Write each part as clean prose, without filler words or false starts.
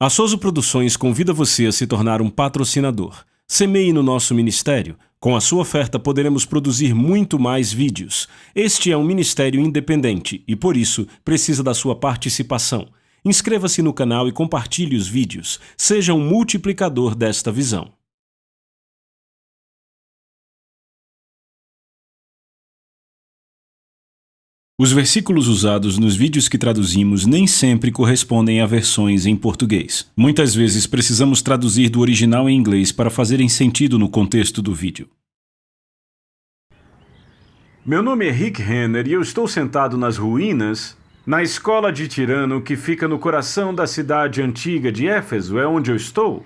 A Souza Produções convida você a se tornar um patrocinador. Semeie no nosso ministério. Com a sua oferta poderemos produzir muito mais vídeos. Este é um ministério independente e, por isso, precisa da sua participação. Inscreva-se no canal e compartilhe os vídeos. Seja um multiplicador desta visão. Os versículos usados nos vídeos que traduzimos nem sempre correspondem a versões em português. Muitas vezes precisamos traduzir do original em inglês para fazerem sentido no contexto do vídeo. Meu nome é Rick Renner e eu estou sentado nas ruínas, na escola de Tirano que fica no coração da cidade antiga de Éfeso, é onde eu estou.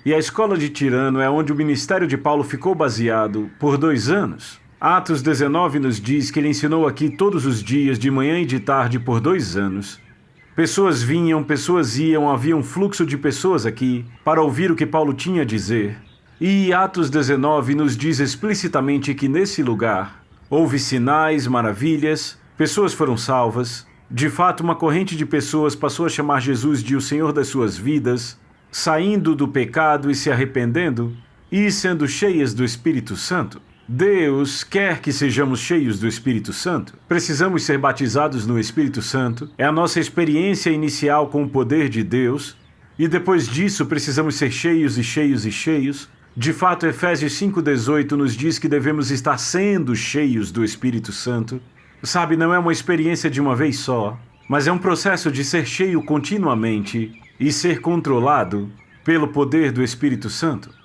E a escola de Tirano é onde o ministério de Paulo ficou baseado por 2 anos. Atos 19 nos diz que ele ensinou aqui todos os dias, de manhã e de tarde, por 2 anos. Pessoas vinham, pessoas iam, havia um fluxo de pessoas aqui para ouvir o que Paulo tinha a dizer. E Atos 19 nos diz explicitamente que nesse lugar houve sinais, maravilhas, pessoas foram salvas. De fato, uma corrente de pessoas passou a chamar Jesus de o Senhor das suas vidas, saindo do pecado e se arrependendo e sendo cheias do Espírito Santo. Deus quer que sejamos cheios do Espírito Santo. Precisamos ser batizados no Espírito Santo. É a nossa experiência inicial com o poder de Deus. E depois disso, precisamos ser cheios e cheios e cheios. De fato, Efésios 5,18 nos diz que devemos estar sendo cheios do Espírito Santo. Sabe, não é uma experiência de uma vez só, mas é um processo de ser cheio continuamente e ser controlado pelo poder do Espírito Santo.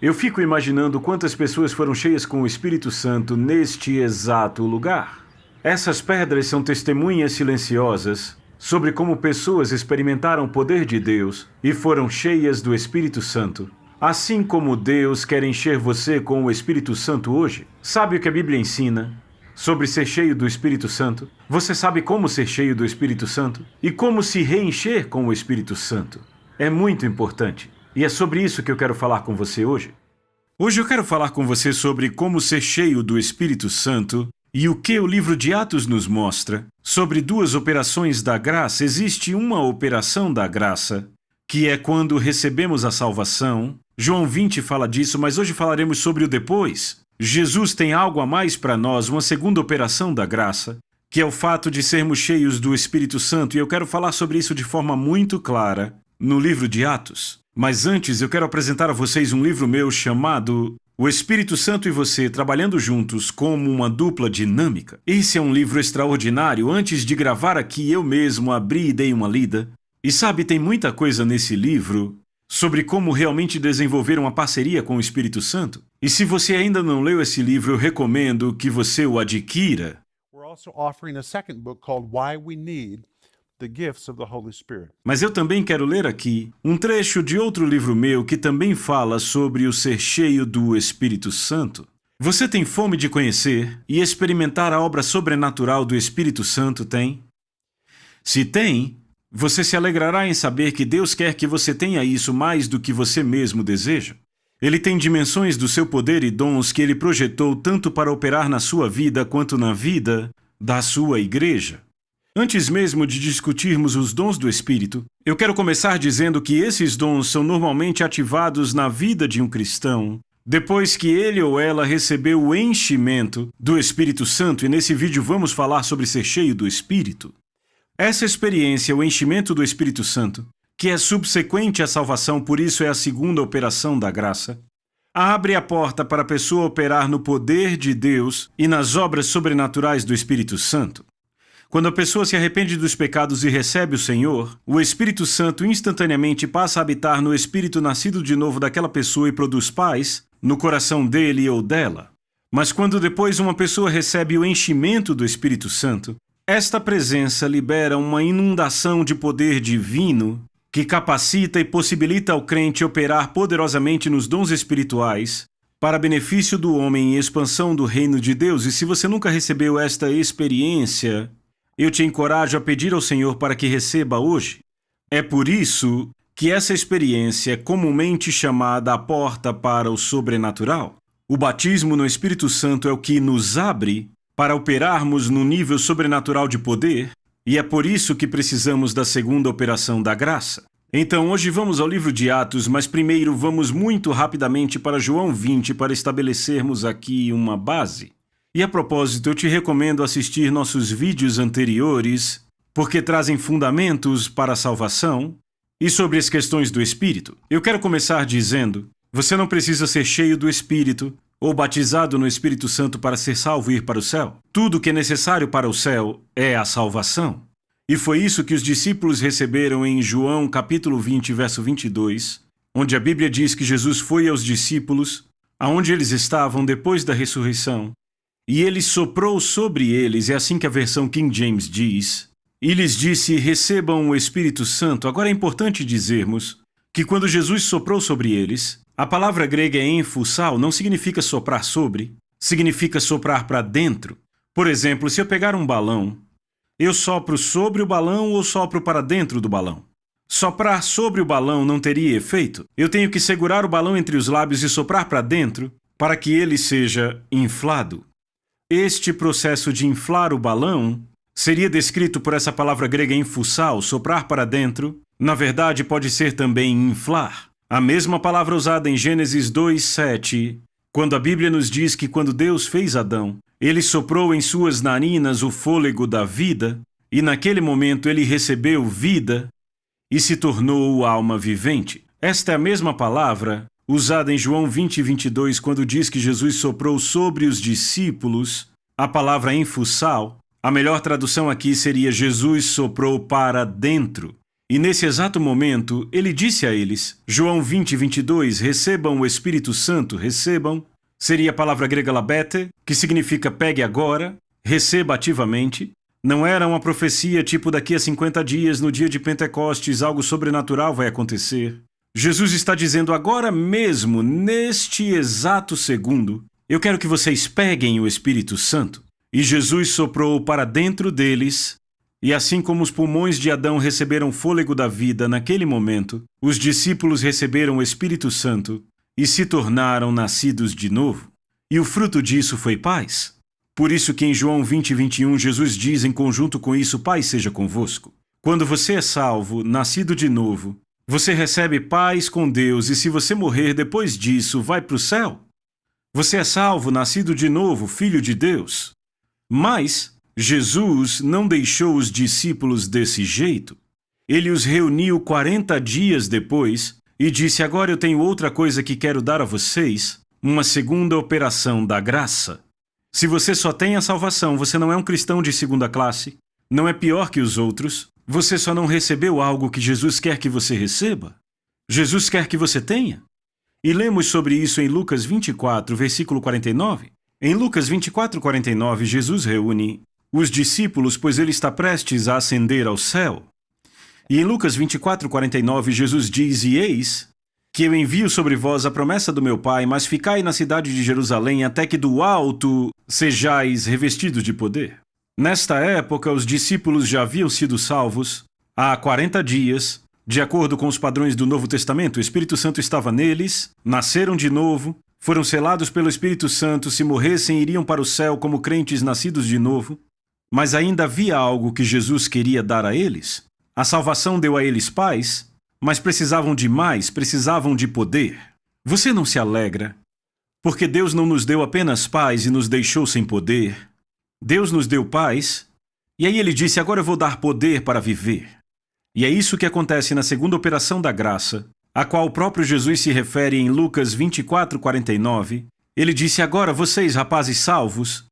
Eu fico imaginando quantas pessoas foram cheias com o Espírito Santo neste exato lugar. Essas pedras são testemunhas silenciosas sobre como pessoas experimentaram o poder de Deus e foram cheias do Espírito Santo. Assim como Deus quer encher você com o Espírito Santo hoje. Sabe o que a Bíblia ensina sobre ser cheio do Espírito Santo? Você sabe como ser cheio do Espírito Santo? E como se reencher com o Espírito Santo? É muito importante. E é sobre isso que eu quero falar com você hoje. Hoje eu quero falar com você sobre como ser cheio do Espírito Santo e o que o livro de Atos nos mostra sobre 2 operações da graça. Existe uma operação da graça, que é quando recebemos a salvação. João 20 fala disso, mas hoje falaremos sobre o depois. Jesus tem algo a mais para nós, uma segunda operação da graça, que é o fato de sermos cheios do Espírito Santo, e eu quero falar sobre isso de forma muito clara no livro de Atos. Mas antes, eu quero apresentar a vocês um livro meu chamado O Espírito Santo e Você Trabalhando Juntos como uma Dupla Dinâmica. Esse é um livro extraordinário. Antes de gravar aqui, eu mesmo abri e dei uma lida. E sabe, tem muita coisa nesse livro sobre como realmente desenvolver uma parceria com o Espírito Santo. E se você ainda não leu esse livro, eu recomendo que você o adquira. We're also offering a second book called Why We Need the Gifts of the Holy Spirit. Mas eu também quero ler aqui um trecho de outro livro meu que também fala sobre o ser cheio do Espírito Santo. Você tem fome de conhecer e experimentar a obra sobrenatural do Espírito Santo, tem? Se tem, você se alegrará em saber que Deus quer que você tenha isso mais do que você mesmo deseja. Ele tem dimensões do seu poder e dons que ele projetou tanto para operar na sua vida quanto na vida da sua igreja. Antes mesmo de discutirmos os dons do Espírito, eu quero começar dizendo que esses dons são normalmente ativados na vida de um cristão depois que ele ou ela recebeu o enchimento do Espírito Santo, e nesse vídeo vamos falar sobre ser cheio do Espírito. Essa experiência, o enchimento do Espírito Santo, que é subsequente à salvação, por isso é a segunda operação da graça, abre a porta para a pessoa operar no poder de Deus e nas obras sobrenaturais do Espírito Santo. Quando a pessoa se arrepende dos pecados e recebe o Senhor, o Espírito Santo instantaneamente passa a habitar no espírito nascido de novo daquela pessoa e produz paz no coração dele ou dela. Mas quando depois uma pessoa recebe o enchimento do Espírito Santo, esta presença libera uma inundação de poder divino que capacita e possibilita ao crente operar poderosamente nos dons espirituais para benefício do homem e expansão do reino de Deus. E se você nunca recebeu esta experiência, eu te encorajo a pedir ao Senhor para que receba hoje. É por isso que essa experiência é comumente chamada a porta para o sobrenatural. O batismo no Espírito Santo é o que nos abre para operarmos no nível sobrenatural de poder, e é por isso que precisamos da segunda operação da graça. Então, hoje vamos ao livro de Atos, mas primeiro vamos muito rapidamente para João 20 para estabelecermos aqui uma base. E a propósito, eu te recomendo assistir nossos vídeos anteriores, porque trazem fundamentos para a salvação e sobre as questões do Espírito. Eu quero começar dizendo, você não precisa ser cheio do Espírito ou batizado no Espírito Santo para ser salvo e ir para o céu. Tudo que é necessário para o céu é a salvação. E foi isso que os discípulos receberam em João capítulo 20, verso 22, onde a Bíblia diz que Jesus foi aos discípulos, aonde eles estavam depois da ressurreição, e ele soprou sobre eles, é assim que a versão King James diz, e lhes disse, recebam o Espírito Santo. Agora é importante dizermos que quando Jesus soprou sobre eles, a palavra grega enfusal não significa soprar sobre, significa soprar para dentro. Por exemplo, se eu pegar um balão, eu sopro sobre o balão ou sopro para dentro do balão? Soprar sobre o balão não teria efeito. Eu tenho que segurar o balão entre os lábios e soprar para dentro para que ele seja inflado. Este processo de inflar o balão seria descrito por essa palavra grega enfusal, soprar para dentro. Na verdade, pode ser também inflar. A mesma palavra usada em Gênesis 2:7, quando a Bíblia nos diz que quando Deus fez Adão, ele soprou em suas narinas o fôlego da vida, e naquele momento ele recebeu vida e se tornou alma vivente. Esta é a mesma palavra usada em João 20:22, quando diz que Jesus soprou sobre os discípulos a palavra enfusal. A melhor tradução aqui seria Jesus soprou para dentro. E nesse exato momento, ele disse a eles, João 20:22, recebam o Espírito Santo, recebam. Seria a palavra grega labete, que significa pegue agora, receba ativamente. Não era uma profecia tipo daqui a 50 dias, no dia de Pentecostes, algo sobrenatural vai acontecer. Jesus está dizendo agora mesmo, neste exato segundo, eu quero que vocês peguem o Espírito Santo. E Jesus soprou para dentro deles, e assim como os pulmões de Adão receberam fôlego da vida naquele momento, os discípulos receberam o Espírito Santo e se tornaram nascidos de novo. E o fruto disso foi paz. Por isso que em João 20:21 Jesus diz em conjunto com isso, paz seja convosco. Quando você é salvo, nascido de novo, você recebe paz com Deus e se você morrer depois disso, vai para o céu. Você é salvo, nascido de novo, filho de Deus. Mas Jesus não deixou os discípulos desse jeito. Ele os reuniu 40 dias depois e disse, agora eu tenho outra coisa que quero dar a vocês, uma segunda operação da graça. Se você só tem a salvação, você não é um cristão de segunda classe, não é pior que os outros, você só não recebeu algo que Jesus quer que você receba. Jesus quer que você tenha. E lemos sobre isso em Lucas 24, versículo 49. Em Lucas 24:49, Jesus reúne os discípulos, pois ele está prestes a ascender ao céu. E em Lucas 24:49, Jesus diz, e eis que eu envio sobre vós a promessa do meu Pai, mas ficai na cidade de Jerusalém até que do alto sejais revestidos de poder. Nesta época, os discípulos já haviam sido salvos há 40 dias, de acordo com os padrões do Novo Testamento. O Espírito Santo estava neles, nasceram de novo, foram selados pelo Espírito Santo, se morressem iriam para o céu como crentes nascidos de novo. Mas ainda havia algo que Jesus queria dar a eles. A salvação deu a eles paz, mas precisavam de mais, precisavam de poder. Você não se alegra, porque Deus não nos deu apenas paz e nos deixou sem poder. Deus nos deu paz, e aí ele disse, agora eu vou dar poder para viver. E é isso que acontece na segunda operação da graça, a qual o próprio Jesus se refere em Lucas 24:49. Ele disse, agora vocês, rapazes salvos,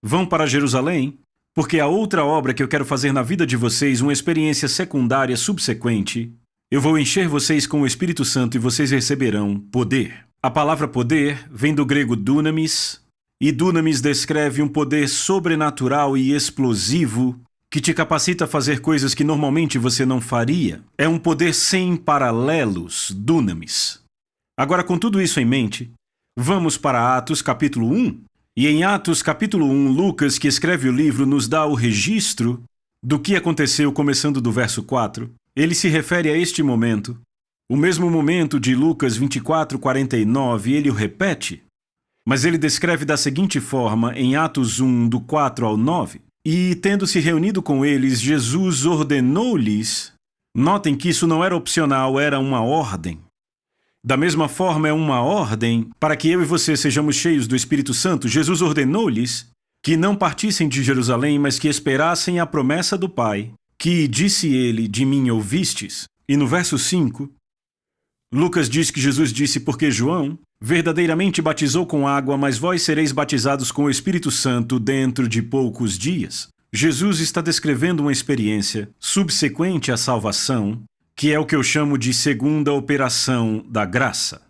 vão para Jerusalém, porque a outra obra que eu quero fazer na vida de vocês, uma experiência secundária subsequente, eu vou encher vocês com o Espírito Santo e vocês receberão poder. A palavra poder vem do grego dunamis, e dunamis descreve um poder sobrenatural e explosivo que te capacita a fazer coisas que normalmente você não faria. É um poder sem paralelos, dunamis. Agora, com tudo isso em mente, vamos para Atos capítulo 1. E em Atos capítulo 1, Lucas, que escreve o livro, nos dá o registro do que aconteceu começando do verso 4. Ele se refere a este momento, o mesmo momento de Lucas 24:49, ele o repete, mas ele descreve da seguinte forma em Atos 1, do 4 ao 9. E, tendo se reunido com eles, Jesus ordenou-lhes Notem que isso não era opcional, era uma ordem. Da mesma forma, é uma ordem para que eu e você sejamos cheios do Espírito Santo. Jesus ordenou-lhes que não partissem de Jerusalém, mas que esperassem a promessa do Pai, que, disse ele, de mim ouvistes. E no verso 5, Lucas diz que Jesus disse, porque João verdadeiramente batizou com água, mas vós sereis batizados com o Espírito Santo dentro de poucos dias. Jesus está descrevendo uma experiência subsequente à salvação, que é o que eu chamo de segunda operação da graça.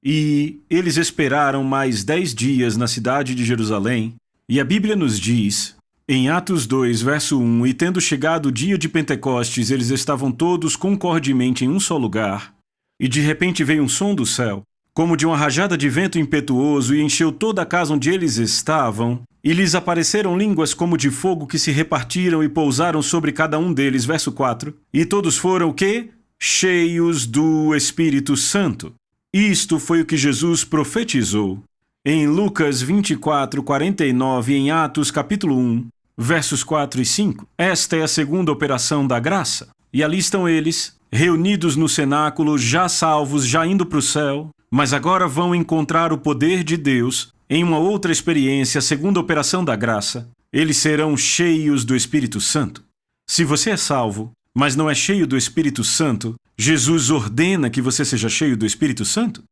E eles esperaram mais 10 dias na cidade de Jerusalém, e a Bíblia nos diz, em Atos 2, verso 1, e tendo chegado o dia de Pentecostes, eles estavam todos concordemente em um só lugar, e de repente veio um som do céu, como de uma rajada de vento impetuoso, e encheu toda a casa onde eles estavam, e lhes apareceram línguas como de fogo que se repartiram e pousaram sobre cada um deles. Verso 4. E todos foram o quê? Cheios do Espírito Santo. Isto foi o que Jesus profetizou em Lucas 24, 49 e em Atos capítulo 1, versos 4 e 5. Esta é a segunda operação da graça. E ali estão eles, reunidos no cenáculo, já salvos, já indo para o céu, mas agora vão encontrar o poder de Deus em uma outra experiência, a segunda operação da graça. Eles serão cheios do Espírito Santo. Se você é salvo, mas não é cheio do Espírito Santo, Jesus ordena que você seja cheio do Espírito Santo.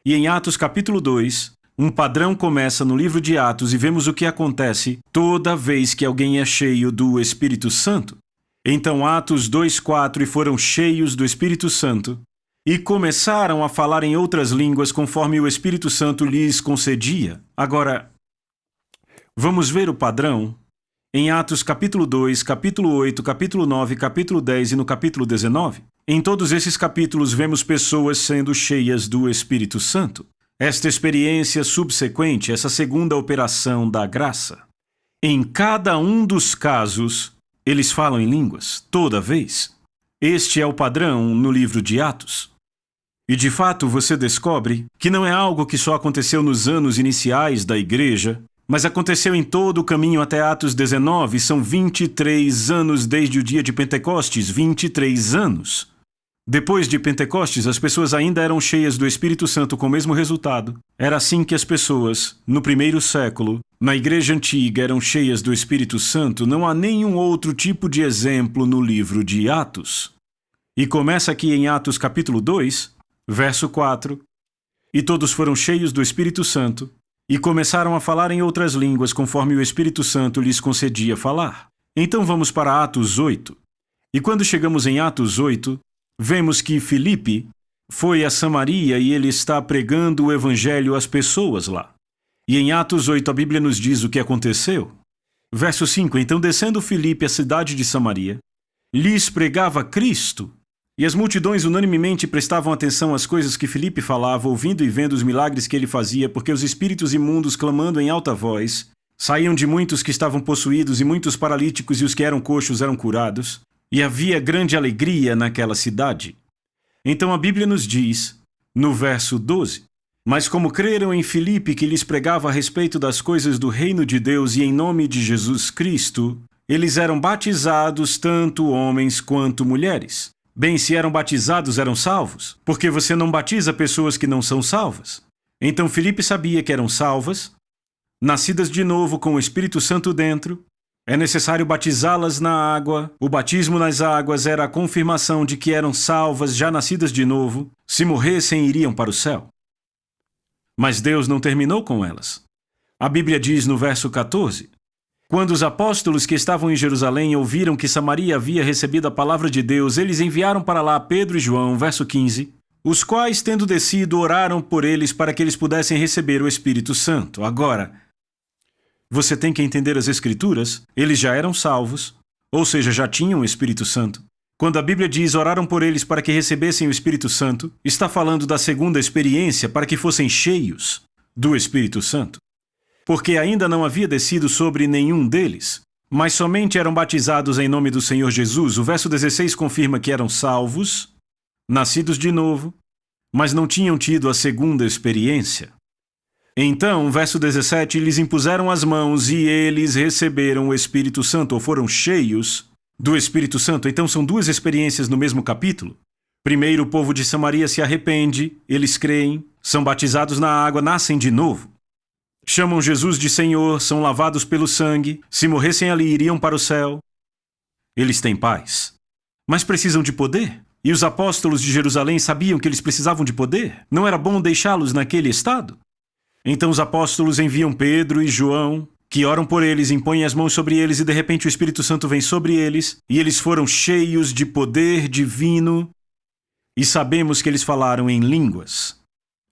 E em Atos capítulo 2, um padrão começa no livro de Atos e vemos o que acontece toda vez que alguém é cheio do Espírito Santo. Então Atos 2:4, e foram cheios do Espírito Santo, e começaram a falar em outras línguas conforme o Espírito Santo lhes concedia. Agora, vamos ver o padrão em Atos capítulo 2, capítulo 8, capítulo 9, capítulo 10 e no capítulo 19. Em todos esses capítulos vemos pessoas sendo cheias do Espírito Santo. Esta experiência subsequente, essa segunda operação da graça. Em cada um dos casos, eles falam em línguas, toda vez. Este é o padrão no livro de Atos. E de fato você descobre que não é algo que só aconteceu nos anos iniciais da igreja, mas aconteceu em todo o caminho até Atos 19. São 23 anos desde o dia de Pentecostes, 23 anos. Depois de Pentecostes, as pessoas ainda eram cheias do Espírito Santo com o mesmo resultado. Era assim que as pessoas, no primeiro século, na igreja antiga, eram cheias do Espírito Santo. Não há nenhum outro tipo de exemplo no livro de Atos. E começa aqui em Atos capítulo 2, verso 4. E todos foram cheios do Espírito Santo, e começaram a falar em outras línguas, conforme o Espírito Santo lhes concedia falar. Então vamos para Atos 8. E quando chegamos em Atos 8, vemos que Filipe foi a Samaria e ele está pregando o evangelho às pessoas lá. E em Atos 8 a Bíblia nos diz o que aconteceu. Verso 5. Então descendo Filipe à cidade de Samaria, lhes pregava Cristo. E as multidões unanimemente prestavam atenção às coisas que Filipe falava, ouvindo e vendo os milagres que ele fazia, porque os espíritos imundos, clamando em alta voz, saíam de muitos que estavam possuídos, e muitos paralíticos e os que eram coxos eram curados. E havia grande alegria naquela cidade. Então a Bíblia nos diz, no verso 12, mas como creram em Filipe, que lhes pregava a respeito das coisas do reino de Deus e em nome de Jesus Cristo, eles eram batizados, tanto homens quanto mulheres. Bem, se eram batizados, eram salvos, porque você não batiza pessoas que não são salvas. Então Filipe sabia que eram salvas, nascidas de novo com o Espírito Santo dentro. É necessário batizá-las na água. O batismo nas águas era a confirmação de que eram salvas, já nascidas de novo. Se morressem, iriam para o céu. Mas Deus não terminou com elas. A Bíblia diz no verso 14, quando os apóstolos que estavam em Jerusalém ouviram que Samaria havia recebido a palavra de Deus, eles enviaram para lá Pedro e João, verso 15, os quais, tendo descido, oraram por eles para que eles pudessem receber o Espírito Santo. Agora, você tem que entender as Escrituras, eles já eram salvos, ou seja, já tinham o Espírito Santo. Quando a Bíblia diz oraram por eles para que recebessem o Espírito Santo, está falando da segunda experiência para que fossem cheios do Espírito Santo. Porque ainda não havia descido sobre nenhum deles, mas somente eram batizados em nome do Senhor Jesus. O verso 16 confirma que eram salvos, nascidos de novo, mas não tinham tido a segunda experiência. Então, verso 17, lhes impuseram as mãos e eles receberam o Espírito Santo, ou foram cheios do Espírito Santo. Então são duas experiências no mesmo capítulo. Primeiro, o povo de Samaria se arrepende, eles creem, são batizados na água, nascem de novo. Chamam Jesus de Senhor, são lavados pelo sangue, se morressem ali iriam para o céu. Eles têm paz. Mas precisam de poder. E os apóstolos de Jerusalém sabiam que eles precisavam de poder. Não era bom deixá-los naquele estado? Então os apóstolos enviam Pedro e João, que oram por eles, impõem as mãos sobre eles e de repente o Espírito Santo vem sobre eles, e eles foram cheios de poder divino, e sabemos que eles falaram em línguas.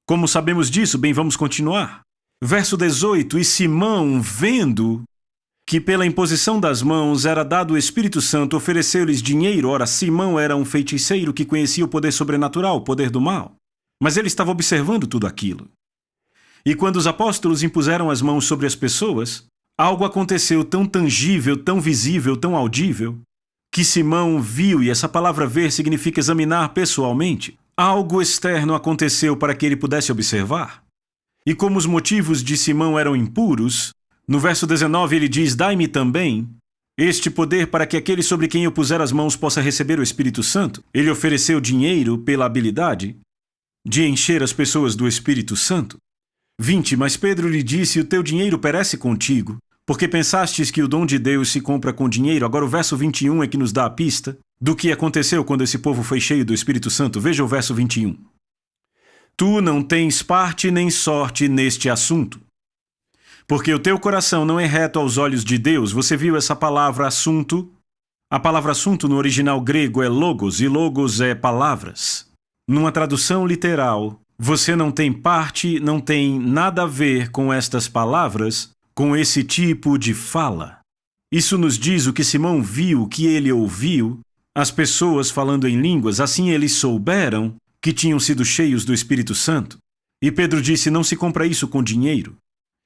Como sabemos disso? Bem, vamos continuar. Verso 18, e Simão, vendo que pela imposição das mãos era dado o Espírito Santo, ofereceu-lhes dinheiro. Ora, Simão era um feiticeiro que conhecia o poder sobrenatural, o poder do mal. Mas ele estava observando tudo aquilo. E quando os apóstolos impuseram as mãos sobre as pessoas, algo aconteceu tão tangível, tão visível, tão audível, que Simão viu, e essa palavra ver significa examinar pessoalmente. Algo externo aconteceu para que ele pudesse observar. E como os motivos de Simão eram impuros, no verso 19 ele diz, dai-me também este poder para que aquele sobre quem eu puser as mãos possa receber o Espírito Santo. Ele ofereceu dinheiro pela habilidade de encher as pessoas do Espírito Santo. 20, mas Pedro lhe disse, o teu dinheiro perece contigo, porque pensastes que o dom de Deus se compra com dinheiro. Agora o verso 21 é que nos dá a pista do que aconteceu quando esse povo foi cheio do Espírito Santo. Veja o verso 21. Tu não tens parte nem sorte neste assunto, porque o teu coração não é reto aos olhos de Deus. Você viu essa palavra assunto? A palavra assunto no original grego é logos, e logos é palavras. Numa tradução literal, você não tem parte, não tem nada a ver com estas palavras, com esse tipo de fala. Isso nos diz o que Simão viu, o que ele ouviu, as pessoas falando em línguas, assim eles souberam que tinham sido cheios do Espírito Santo. E Pedro disse, não se compra isso com dinheiro.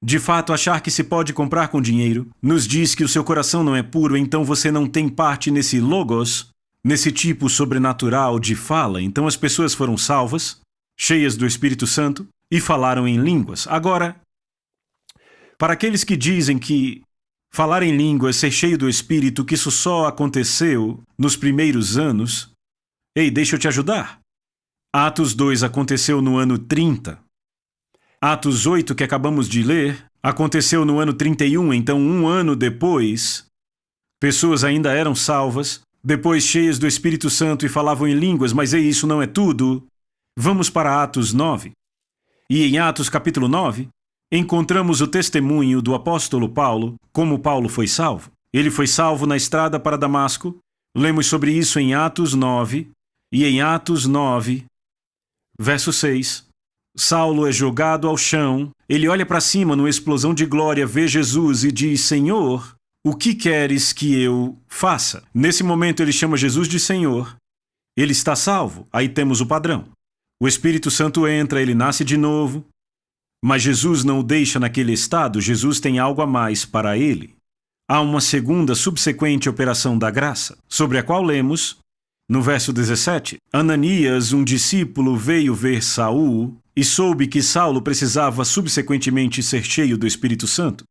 De fato, achar que se pode comprar com dinheiro nos diz que o seu coração não é puro, então você não tem parte nesse logos, nesse tipo sobrenatural de fala. Então as pessoas foram salvas, cheias do Espírito Santo, e falaram em línguas. Agora, para aqueles que dizem que falar em línguas, ser cheio do Espírito, que isso só aconteceu nos primeiros anos, ei, deixa eu te ajudar. Atos 2 aconteceu no ano 30. Atos 8, que acabamos de ler, aconteceu no ano 31, então um ano depois, pessoas ainda eram salvas, depois cheias do Espírito Santo e falavam em línguas, mas ei, isso não é tudo. Vamos para Atos 9. E em Atos capítulo 9, encontramos o testemunho do apóstolo Paulo, como Paulo foi salvo. Ele foi salvo na estrada para Damasco. Lemos sobre isso em Atos 9, e em Atos 9, verso 6, Saulo é jogado ao chão, ele olha para cima numa explosão de glória, vê Jesus e diz, Senhor, o que queres que eu faça? Nesse momento ele chama Jesus de Senhor, ele está salvo, aí temos o padrão. O Espírito Santo entra, ele nasce de novo, mas Jesus não o deixa naquele estado, Jesus tem algo a mais para ele. Há uma segunda subsequente operação da graça, sobre a qual lemos, no verso 17, Ananias, um discípulo, veio ver Saul e soube que Saulo precisava subsequentemente ser cheio do Espírito Santo.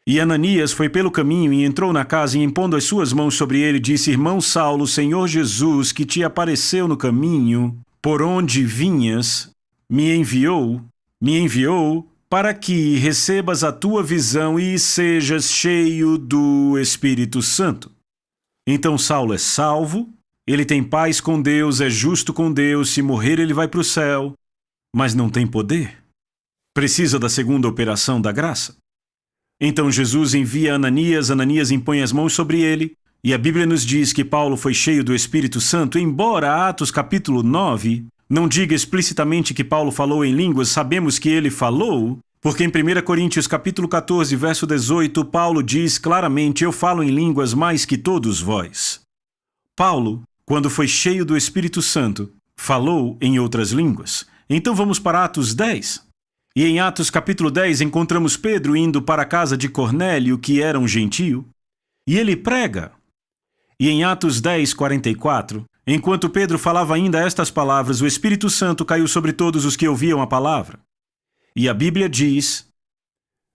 E Ananias foi pelo caminho e entrou na casa e impondo as suas mãos sobre ele, disse, irmão Saulo, Senhor Jesus, que te apareceu no caminho, por onde vinhas, me enviou para que recebas a tua visão e sejas cheio do Espírito Santo. Então Saulo é salvo, ele tem paz com Deus, é justo com Deus, se morrer ele vai para o céu, mas não tem poder. Precisa da segunda operação da graça. Então Jesus envia Ananias, Ananias impõe as mãos sobre ele, e a Bíblia nos diz que Paulo foi cheio do Espírito Santo, embora Atos capítulo 9 não diga explicitamente que Paulo falou em línguas, sabemos que ele falou, porque em 1 Coríntios capítulo 14, verso 18, Paulo diz claramente, eu falo em línguas mais que todos vós. Paulo, quando foi cheio do Espírito Santo, falou em outras línguas. Então vamos para Atos 10. E em Atos capítulo 10 encontramos Pedro indo para a casa de Cornélio, que era um gentio, e ele prega. E em Atos 10, 44, enquanto Pedro falava ainda estas palavras, o Espírito Santo caiu sobre todos os que ouviam a palavra. E a Bíblia diz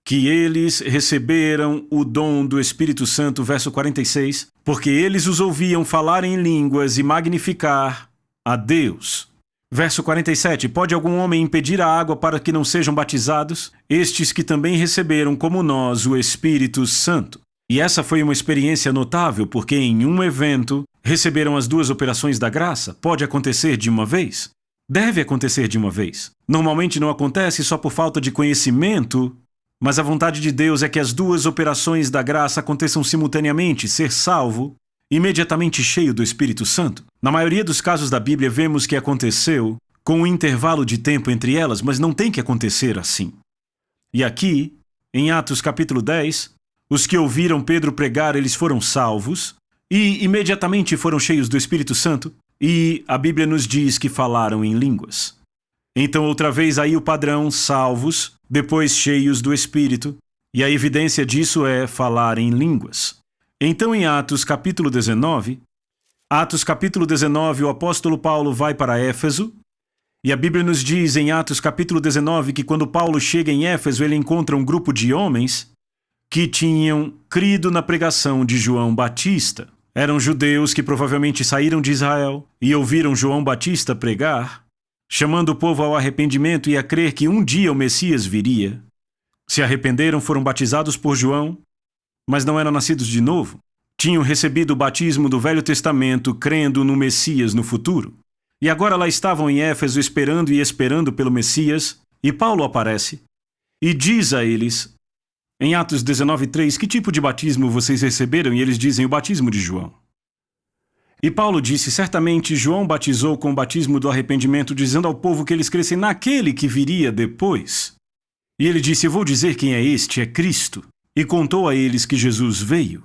que eles receberam o dom do Espírito Santo, verso 46, porque eles os ouviam falar em línguas e magnificar a Deus. Verso 47, pode algum homem impedir a água para que não sejam batizados? Estes que também receberam, como nós, o Espírito Santo. E essa foi uma experiência notável, porque em um evento receberam as duas operações da graça. Pode acontecer de uma vez? Deve acontecer de uma vez. Normalmente não acontece só por falta de conhecimento, mas a vontade de Deus é que as duas operações da graça aconteçam simultaneamente, ser salvo, imediatamente cheio do Espírito Santo. Na maioria dos casos da Bíblia vemos que aconteceu com um intervalo de tempo entre elas, mas não tem que acontecer assim. E aqui, em Atos capítulo 10, os que ouviram Pedro pregar, eles foram salvos e imediatamente foram cheios do Espírito Santo, e a Bíblia nos diz que falaram em línguas. Então, outra vez aí o padrão, salvos, depois cheios do Espírito, e a evidência disso é falar em línguas. Então, em Atos capítulo 19, o apóstolo Paulo vai para Éfeso, e a Bíblia nos diz em Atos capítulo 19 que quando Paulo chega em Éfeso, ele encontra um grupo de homens que tinham crido na pregação de João Batista. Eram judeus que provavelmente saíram de Israel e ouviram João Batista pregar, chamando o povo ao arrependimento e a crer que um dia o Messias viria. Se arrependeram, foram batizados por João, mas não eram nascidos de novo. Tinham recebido o batismo do Velho Testamento, crendo no Messias no futuro. E agora lá estavam em Éfeso esperando e esperando pelo Messias, e Paulo aparece e diz a eles, em Atos 19:3, que tipo de batismo vocês receberam? E eles dizem, o batismo de João. E Paulo disse, certamente João batizou com o batismo do arrependimento, dizendo ao povo que eles crescem naquele que viria depois. E ele disse, eu vou dizer quem é este, é Cristo. E contou a eles que Jesus veio.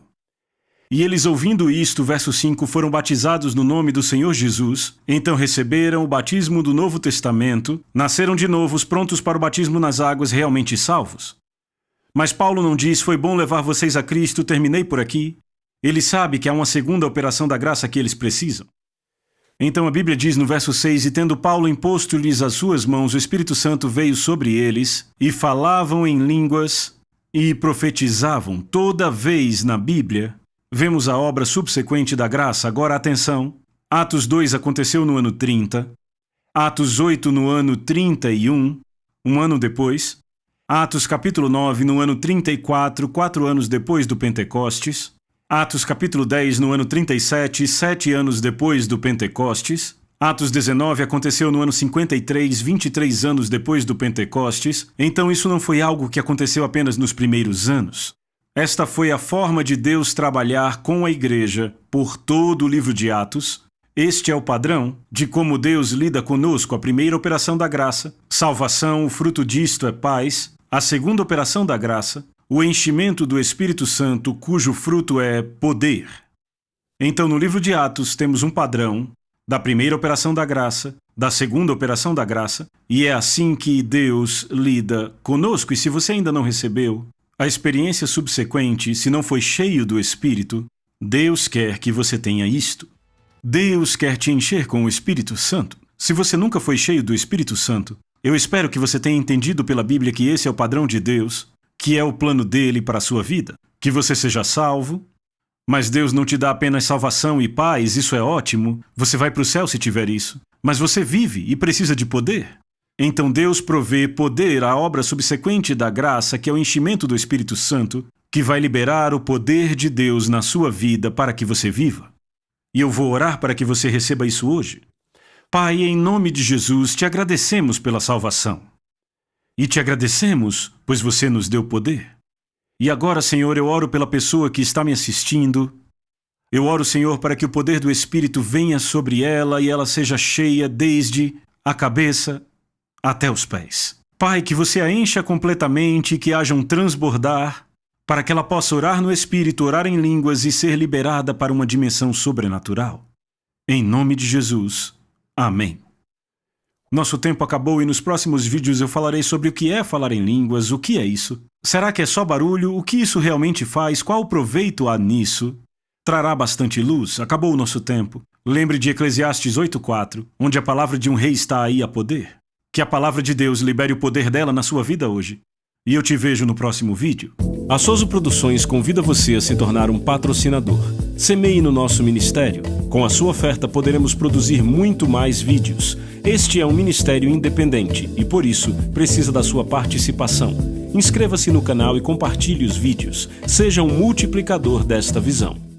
E eles, ouvindo isto, verso 5, foram batizados no nome do Senhor Jesus, então receberam o batismo do Novo Testamento, nasceram de novo, prontos para o batismo nas águas, realmente salvos. Mas Paulo não diz, foi bom levar vocês a Cristo, terminei por aqui. Ele sabe que há uma segunda operação da graça que eles precisam. Então a Bíblia diz no verso 6, e tendo Paulo imposto-lhes as suas mãos, o Espírito Santo veio sobre eles, e falavam em línguas, e profetizavam. Toda vez na Bíblia, vemos a obra subsequente da graça. Agora atenção, Atos 2 aconteceu no ano 30, Atos 8 no ano 31, um ano depois, Atos capítulo 9 no ano 34, 4 anos depois do Pentecostes, Atos capítulo 10 no ano 37, 7 anos depois do Pentecostes, Atos 19 aconteceu no ano 53, 23 anos depois do Pentecostes, então isso não foi algo que aconteceu apenas nos primeiros anos. Esta foi a forma de Deus trabalhar com a igreja por todo o livro de Atos. Este é o padrão de como Deus lida conosco. A primeira operação da graça, salvação, o fruto disto é paz. A segunda operação da graça, o enchimento do Espírito Santo, cujo fruto é poder. Então, no livro de Atos, temos um padrão da primeira operação da graça, da segunda operação da graça, e é assim que Deus lida conosco. E se você ainda não recebeu a experiência subsequente, se não foi cheio do Espírito, Deus quer que você tenha isto. Deus quer te encher com o Espírito Santo. Se você nunca foi cheio do Espírito Santo, eu espero que você tenha entendido pela Bíblia que esse é o padrão de Deus, que é o plano dele para a sua vida. Que você seja salvo, mas Deus não te dá apenas salvação e paz, isso é ótimo, você vai para o céu se tiver isso. Mas você vive e precisa de poder. Então Deus provê poder à obra subsequente da graça, que é o enchimento do Espírito Santo, que vai liberar o poder de Deus na sua vida para que você viva. E eu vou orar para que você receba isso hoje. Pai, em nome de Jesus, te agradecemos pela salvação. E te agradecemos, pois você nos deu poder. E agora, Senhor, eu oro pela pessoa que está me assistindo. Eu oro, Senhor, para que o poder do Espírito venha sobre ela e ela seja cheia desde a cabeça até os pés. Pai, que você a encha completamente, que haja um transbordar, para que ela possa orar no Espírito, orar em línguas e ser liberada para uma dimensão sobrenatural. Em nome de Jesus. Amém. Nosso tempo acabou e nos próximos vídeos eu falarei sobre o que é falar em línguas, o que é isso. Será que é só barulho? O que isso realmente faz? Qual proveito há nisso? Trará bastante luz? Acabou o nosso tempo. Lembre de Eclesiastes 8:4, onde a palavra de um rei está aí a poder. Que a palavra de Deus libere o poder dela na sua vida hoje. E eu te vejo no próximo vídeo. A Soso Produções convida você a se tornar um patrocinador. Semeie no nosso ministério. Com a sua oferta poderemos produzir muito mais vídeos. Este é um ministério independente e, por isso, precisa da sua participação. Inscreva-se no canal e compartilhe os vídeos. Seja um multiplicador desta visão.